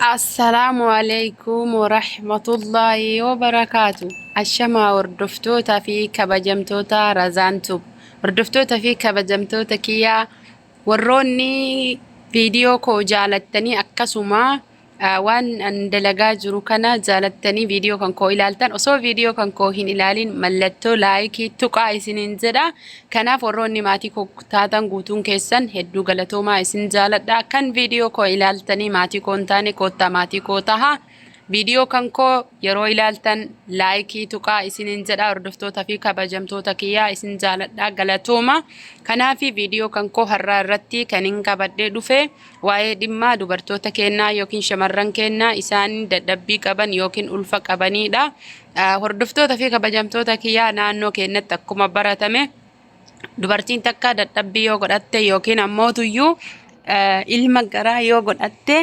Assalaamu alaykum warahmatullaahi wabarakaatu. Ashamaa hordoftoota fi kabajamtoota Razaan Tube. Hordoftoota fi kabajamtoota kiyyaa warroonni viidiyoo koo jaalattanii akkasuma waan an dalagaa jiru kana jaalattanii viidiyoo kan koo ilaaltan osoo viidiyoo kan koo hin ilaalin mallattoo laayikii tuqaa isiniin jedha. Kanaaf warroonni maatii koo taatan guutuun keessan hedduu galatoomaa isin jaaladha. Kan viidiyoo koo ilaaltanii maatii koo hin taane koottaa maatii koo taha. Viidiyoo kan koo yeroo ilaaltan laayikii tuqaa isiniin jedha. Hordoftoota fi kabajamtoota kiyyaa isin jaaladha galatooma. Kanaaf viidiyoo kan koo har'aa irratti kan hin qabadhee dhufe waa'ee dhimma dubartoota keenyaa yookiin shamarran keenyaa isaan dadhabbii qaban yookiin ulfa qabanidha. Hordoftoota fi kabajamtoota kiyyaa naannoo keenyatti akkuma baratame dubartiin takka dadhabbii yoo godhatte yookiin ammoo tuyyuu ilma garaa yoo godhatte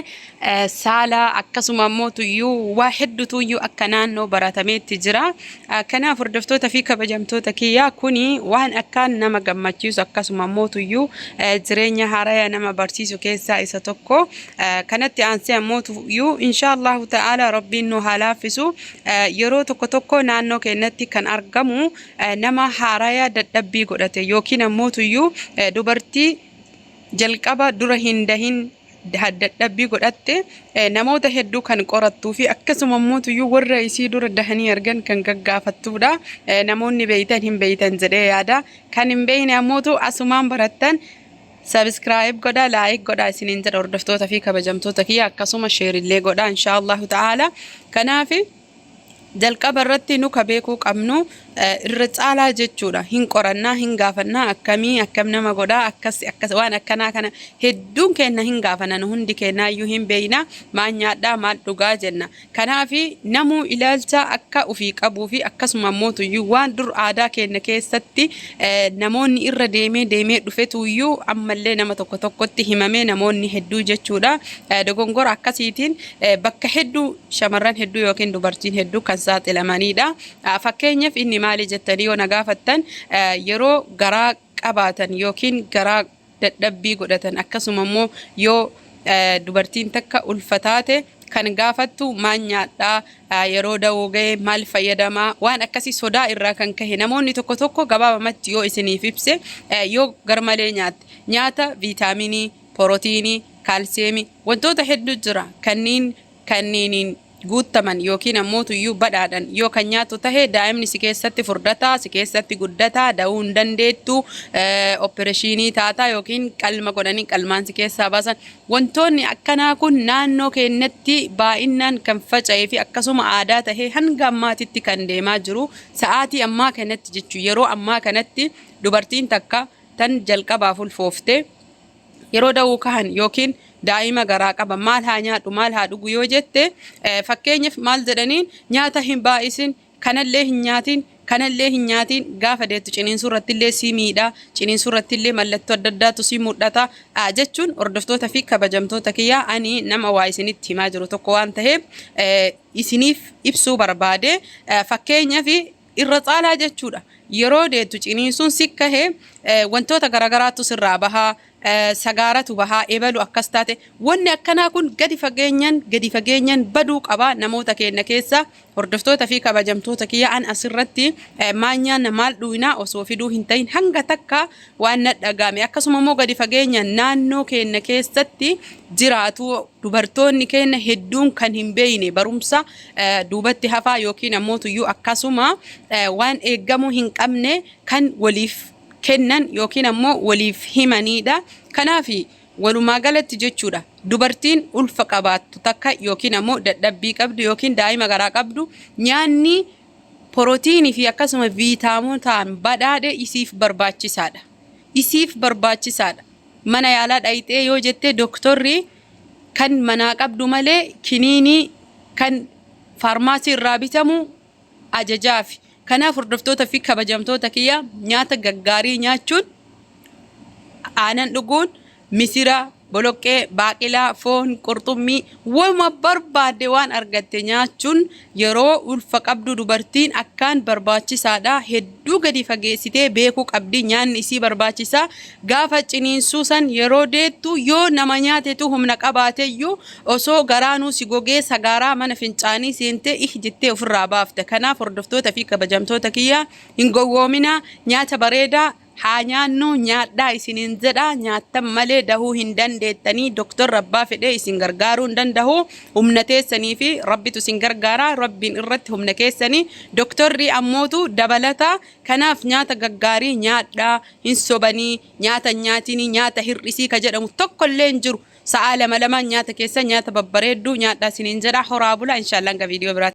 saala akkasuma ammoo tuyyuu waa hedduutuyyuu akka naannoo baratameetti jira. Kanaaf hordoftoota fi kabajamtoota kiyyaa kuni waan akkaan nama gammachiisu akkasuma ammoo tuyyuu jireenya haaraa nama barsiisu keessaa isa tokko. Kanatti aansee ammoo tuyyuu inshaallahu ta'ala rabbiin nu haa laaffisu. Yeroo tokko tokko naannoo keenyatti kan argamu nama haaraa dadhabbii godhate yookiin ammoo tuyyuu dubartii jalqaba dura hin dahin dadhabbii godhatte namoota hedduu kan qorattuu fi akkasuma ammoo tuyyuu warra isii dura dahanii argan kan gaggaafattudha. Namoonni beeytan hin beeytan jedhee yaada. Kan hin beeyne ammoo asumaan barattan subscribe godha, like godha isiniin jedha hordoftoota fi kabajamtoota kiyya akkasuma share illee godha inshaallahu ta'ala. Kanaaf jalqaba irratti nu ka beekuu qabnu irra caalaa jechuudha. Hin qorannaa hin gaafannaa akkamii akkam nama godhaa akkas waan akkanaa kana hedduun keenya hin gaafannan hundi keenya iyyuu hin beeyna maal nyaadhaa maal dhugaa jenna. Kanaaf namuu ilaalcha akka ufii qabuu fi akkasuma ammoo tuyyuu waan dur aadaa keenya keessatti namoonni irra deemee dhufe tuyyuu ammallee nama tokko tokkotti himamee namoonni hedduu jechuudha. Dogongora akkasiitiin bakka hedduu shamarran hedduu yookiin dubartiin hedduu kan saaxilamanidha. Fakkeenyaaf inni maali jettanii yoo na gaafattan yeroo garaa qabaatan yookiin garaa dadhabbii godhatan akkasuma immoo yoo dubartiin takka ulfataate kan gaafattu maal nyaadhaa yeroo da'uu ga'e maal fayyadamaa waan akkasii sodaa irraa kan kahe namoonni tokko tokko gabaabamatti yoo isiniif ibse yoo garmalee nyaata viitaaminii, pirootiinii, kaalsiyeemii wantoota hedduu jira kanniiniin guuttaman yookiin ammoo tuyyuu badhaadhan yoo kan nyaatu tahe daa'imni si keessatti furdataa si keessatti guddataa da'uu hin dandeettu opereeshinii taataa yookiin qalma godhanii qalmaan si keessaa baasan wantoonni akkanaa kun naannoo keenyatti baay'inaan kan faca'ee fi akkasuma aadaa tahee hanga ammaatitti kan deemaa jiru sa'aatii ammaa kanatti jechuu yeroo ammaa kanatti dubartiin takka tan jalqabaaf ulfooftee yeroo da'uu kahan yookiin daa'ima garaa qaba maal haa nyaadhu maal haa dhugu yoo jette fakkeenyaaf maal jedhaniin nyaata hin baay'isin kanallee hin nyaatiin gaafa deettu ciniinsuu irrattillee si miidha ciniinsuu irrattillee mallattoo adda addaatu si mul'ata jechuun hordoftoota fi kabajamtoota kiyyaa ani nama waa isinitti himaa jiru tokko waan ta'eef isiniif ibsuu barbaade fakkeenyaaf irra caalaa jechuudha. Yeroo deettu ciniinsuun si kahee wantoota garagaraatu sirraa bahaa sagaaratu bahaa ebalu akkas taate wanni akkanaa kun gadi fageenyaan baduu qaba namoota keenya keessa hordoftoota fi kabajamtoota kiyya an asirratti maal nyaanna maal dhugnaa osoo fiduu hin ta'in hanga takka waan nadhagame akkasuma immoo gadi fageenyaan naannoo keenya keessatti jiraatu dubartoonni keenya hedduun kan hin beeyne barumsa duubatti hafaa yookiin ammoo tuyyuu akkasuma waan eeggamuu hin qabne kan waliif kennan yookiin ammoo waliif himanidha. Kanaaf walumaa galatti jechuudha dubartiin ulfa qabaattu takka yookiin ammoo dadhabbii qabdu yookiin daa'ima garaa qabdu nyaanni pirootiinii fi akkasuma viitaaminootaan badhaadhe isiif barbaachisaadha. Mana yaalaa dhayxee yoo jettee doktorri kan manaa qabdu malee kiniinii kan faarmaasii irraa bitamu ajajaafi. Kanaaf hordoftoota fi kabajamtoota kiyya nyaata gaggaarii nyaachuun aanan dhuguun misira boloqqee, baaqilaa, foon, qurxummii wama barbaadde waan argatte nyaachuun yeroo ulfa qabdu dubartiin akkaan barbaachisaadha. Hedduu gadi fageessitee beekuu qabdi. Nyaanni isii barbaachisaa. Gaafa ciniinsuu san yeroo deettu yoo nama nyaatetu humna qabaateyyuu osoo garaanuu si gogee sagaaraa mana fincaanii seentee jettee ofirraa baafte. Kanaaf hordoftoota fi kabajamtoota kiyyaa hin gowwoomina. Nyaata bareedaa haa nyaannu nyaadhaa isiniin jedha. Nyaattan malee dahuu hin dandeettanii. Doktorri abbaa fedhee isin gargaaruu hin danda'u. Humna teessanii fi rabbitu isin gargaara. Rabbiin irratti humna keessanii. Doktorri ammootu dabalata. Kanaaf nyaata gaggaarii nyaadhaa. Hin sobanii nyaata nyaatinii nyaata hir'isii ka jedhamu tokkollee hin jiru. Sa'a lama nyaata keessa nyaata babbareedduu nyaadhaa isiniin jedha. Horaa bula inshallah ga viidiyoo biraatti.